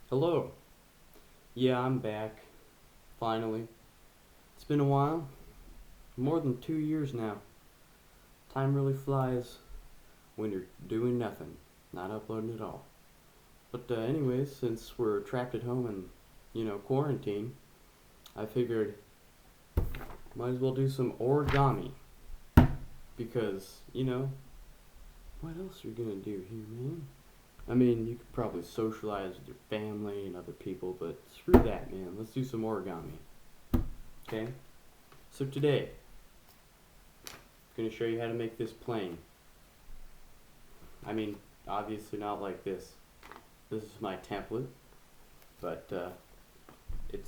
Hello. Yeah, I'm back. Finally. It's been a while. More than 2 years now. Time really flies when you're doing nothing, not uploading at all. But anyways, since we're trapped at home and quarantine, I figured might as well do some origami because what else are you gonna do here, man? I mean, you could probably socialize with your family and other people, but screw that, man. Let's do some origami. Okay? So today, I'm going to show you how to make this plane. I mean, obviously not like this. This is my template, but it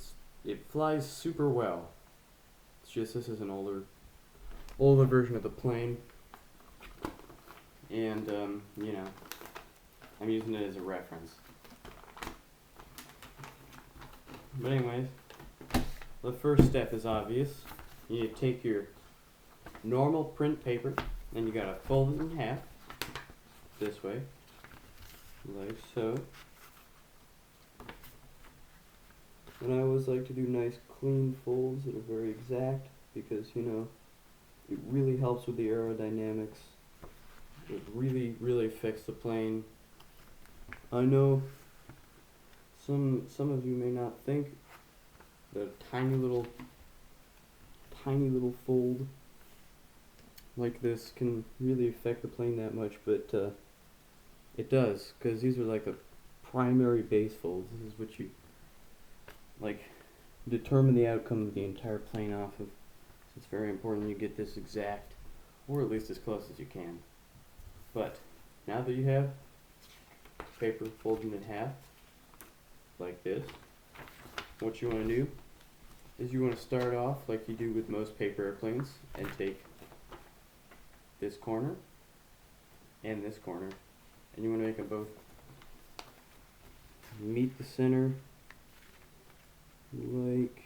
flies super well. It's just this is an older version of the plane, and I'm using it as a reference. But anyways, the first step is obvious. You need to take your normal print paper and you gotta fold it in half this way, like so. And I always like to do nice clean folds that are very exact because it really helps with the aerodynamics. It really affects the plane. I know some of you may not think that a tiny little fold like this can really affect the plane that much, but it does, because these are like the primary base folds. This is what you determine the outcome of the entire plane off of. So it's very important you get this exact, or at least as close as you can. But now that you have paper folded in half like this, what you want to do is you want to start off like you do with most paper airplanes and take this corner and this corner, and you want to make them both meet the center like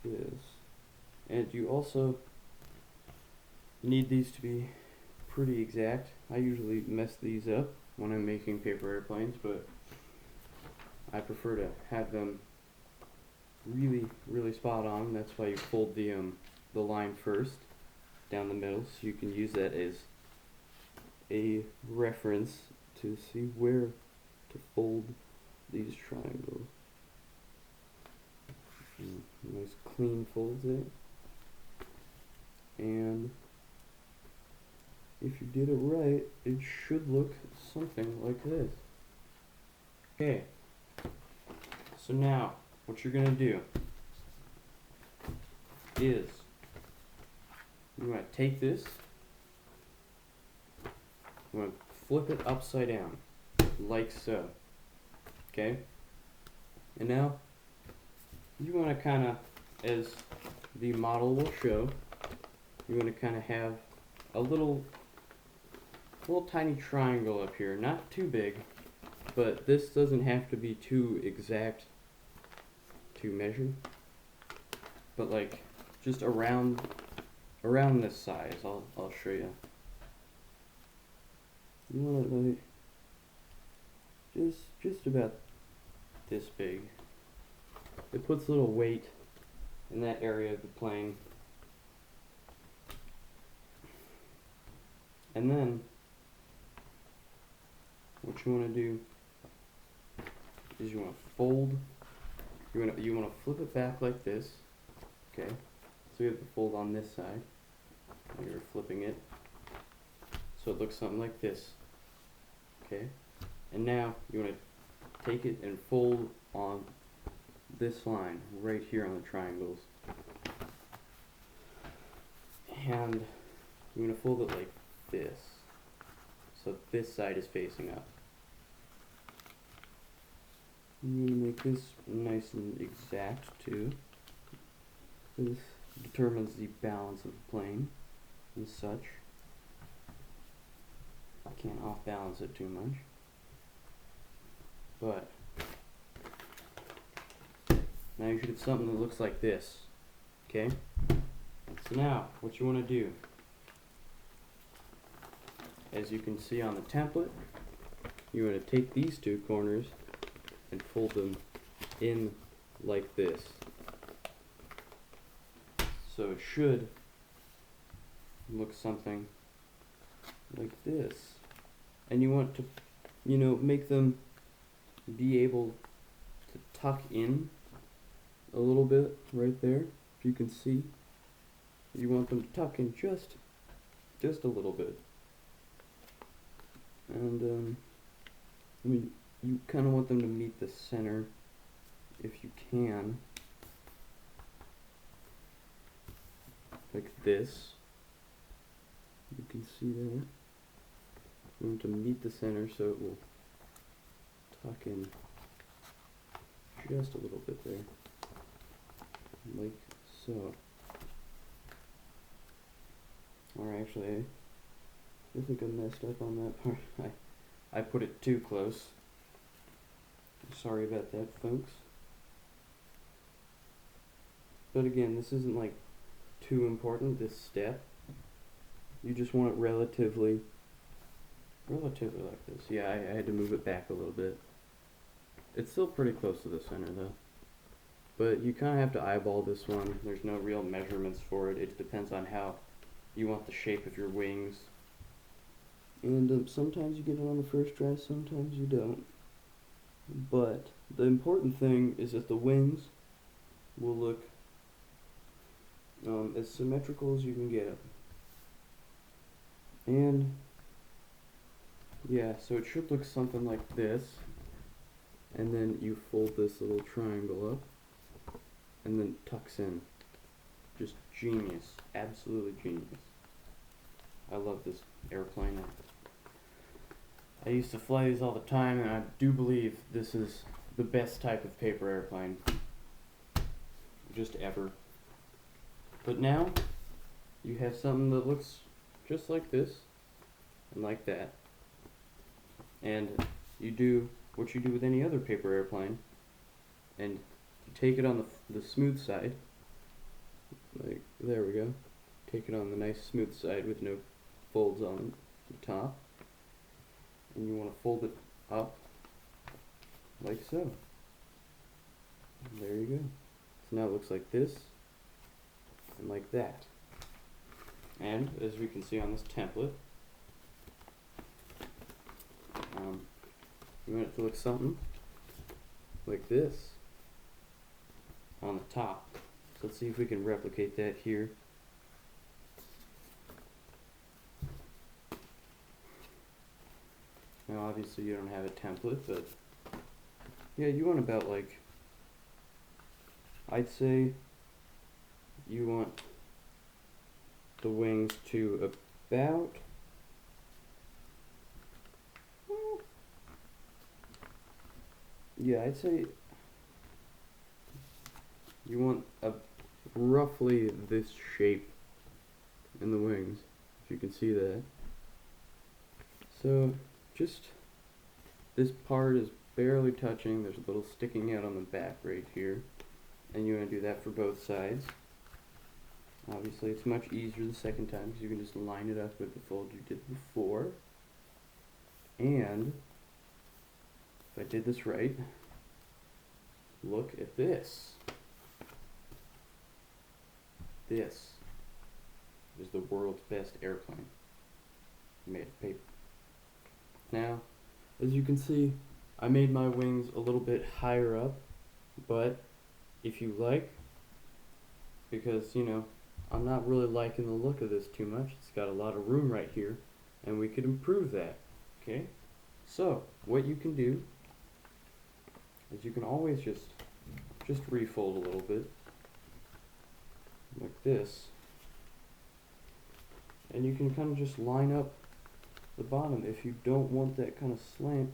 this. And you also need these to be pretty exact. I usually mess these up when I'm making paper airplanes, but I prefer to have them really spot on. That's why you fold the line first down the middle, so you can use that as a reference to see where to fold these triangles. Nice clean folds there. And if you did it right, it should look something like this. Okay. So now, what you're gonna do is you want to take this, you want to flip it upside down, like so. Okay? And now, you want to kind of, as the model will show, you want to kind of have a little tiny triangle up here. Not too big, but this doesn't have to be too exact to measure. But like, just around this size, I'll show you. You want it like just about this big. It puts a little weight in that area of the plane. And then what you want to do is you want to fold. You want to flip it back like this. Okay. So you have the fold on this side. Now you're flipping it, so it looks something like this. Okay. And now you want to take it and fold on this line right here on the triangles. And you want to fold it like this, so this side is facing up. You want to make this nice and exact too. This determines the balance of the plane and such. I can't off balance it too much. But now you should have something that looks like this. Okay? So now what you want to do as you can see on the template, you want to take these two corners and fold them in like this. So it should look something like this. And you want to, make them be able to tuck in a little bit right there. If you can see, you want them to tuck in just a little bit. And you kind of want them to meet the center if you can, like this. You can see that. You want to meet the center so it will tuck in just a little bit there, like so. Or actually, I think I messed up on that part. I put it too close. Sorry about that, folks. But again, this isn't like too important, this step. You just want it relatively like this. Yeah, I had to move it back a little bit. It's still pretty close to the center though. But you kind of have to eyeball this one. There's no real measurements for it. It depends on how you want the shape of your wings. And sometimes you get it on the first try, sometimes you don't. But the important thing is that the wings will look as symmetrical as you can get. And yeah, so it should look something like this. And then you fold this little triangle up and then tucks in. Just genius. Absolutely genius. I love this airplane. I used to fly these all the time, and I do believe this is the best type of paper airplane just ever. But now you have something that looks just like this and like that, and you do what you do with any other paper airplane, and you take it on the smooth side, like there we go. Take it on the nice smooth side with no folds on the top. And you want to fold it up like so. And there you go. So now it looks like this and like that. And as we can see on this template, you want it to look something like this on the top. So let's see if we can replicate that here. Now obviously you don't have a template, but yeah, you want about like, I'd say you want the wings to about, yeah, I'd say you want a roughly this shape in the wings, if you can see that. So just this part is barely touching. There's a little sticking out on the back right here, and you want to do that for both sides. Obviously it's much easier the second time because you can just line it up with the fold you did before. And if I did this right, look at this. This is the world's best airplane made of paper. Now, as you can see, I made my wings a little bit higher up, but if you like, because, I'm not really liking the look of this too much. It's got a lot of room right here, and we could improve that, okay? So, what you can do is you can always just refold a little bit, like this, and you can kind of just line up the bottom if you don't want that kind of slant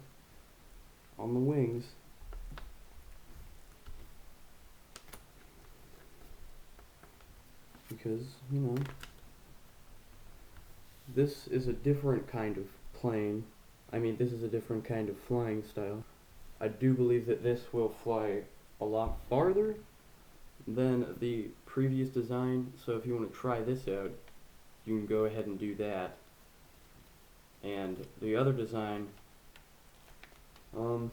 on the wings. Because, this is a different kind of plane. I mean, this is a different kind of flying style. I do believe that this will fly a lot farther than the previous design, so if you want to try this out, you can go ahead and do that. And the other design, I don't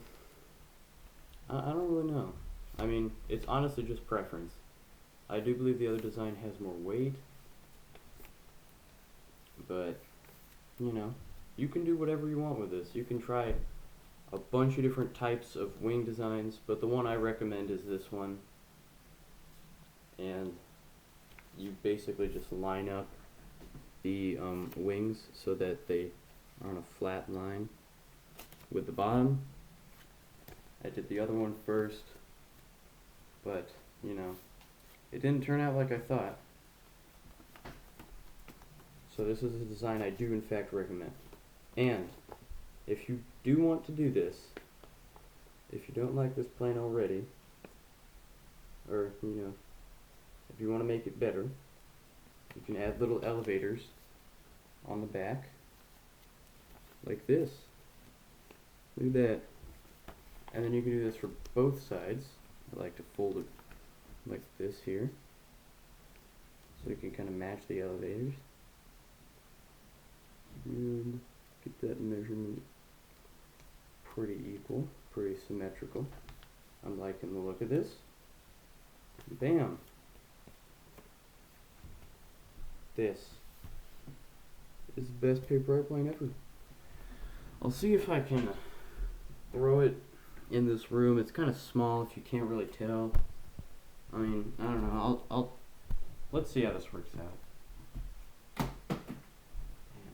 really know. I mean, it's honestly just preference. I do believe the other design has more weight, but, you know, you can do whatever you want with this. You can try a bunch of different types of wing designs, but the one I recommend is this one. And you basically just line up the wings so that they are on a flat line with the bottom. I did the other one first, but, you know, it didn't turn out like I thought. So this is a design I do in fact recommend. And if you do want to do this, if you don't like this plane already, or, you know, if you want to make it better, you can add little elevators on the back, like this. Look at that. And then you can do this for both sides. I like to fold it like this here, so you can kind of match the elevators. And get that measurement pretty equal, pretty symmetrical. I'm liking the look of this. Bam! This is the best paper airplane ever. I'll see if I can throw it in this room. It's kind of small if you can't really tell. I mean, I don't know. Let's see how this works out.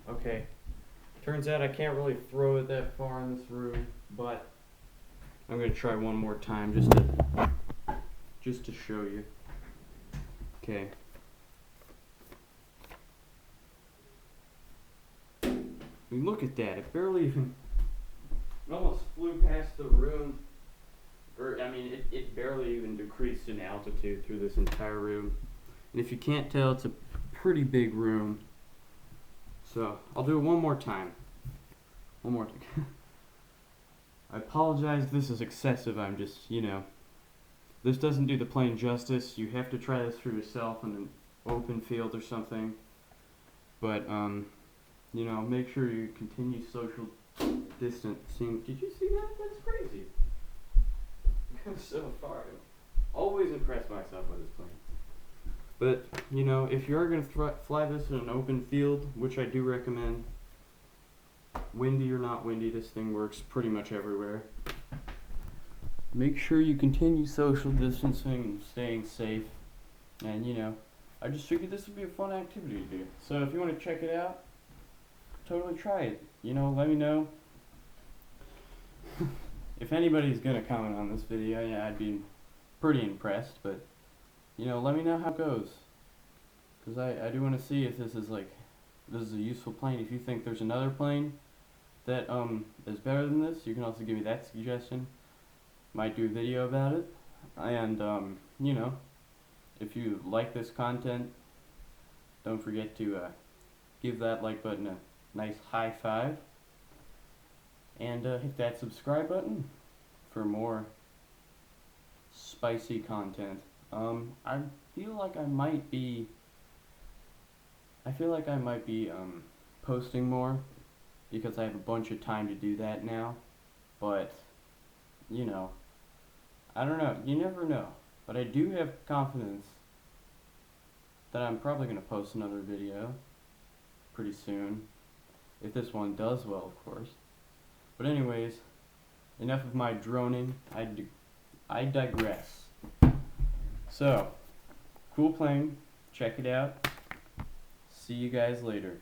Okay. Turns out I can't really throw it that far in this room, but I'm gonna try one more time just to show you. Okay. Look at that. It barely even, it almost flew past the room. Or, I mean, it barely even decreased in altitude through this entire room. And if you can't tell, it's a pretty big room. So, I'll do it one more time. One more time. I apologize if this is excessive. I'm just, you know, this doesn't do the plane justice. You have to try this for yourself in an open field or something. But, you know, make sure you continue social distancing. Did you see that? That's crazy. It goes so far. I always impress myself with this plane. But, you know, if you are going to fly this in an open field, which I do recommend, windy or not windy, this thing works pretty much everywhere. Make sure you continue social distancing and staying safe. And, you know, I just figured this would be a fun activity to do. So if you want to check it out, totally try it. You know, let me know. If anybody's going to comment on this video, yeah, I'd be pretty impressed. But, you know, let me know how it goes. Because I do want to see if this is a useful plane. If you think there's another plane that is better than this, you can also give me that suggestion. Might do a video about it. And, you know, if you like this content, don't forget to give that like button a nice high five. And hit that subscribe button for more spicy content. I feel like I might be posting more because I have a bunch of time to do that now. But, you know, I don't know. You never know. But I do have confidence that I'm probably going to post another video pretty soon. If this one does well, of course. But anyways, enough of my droning. I digress. So, cool plane. Check it out. See you guys later.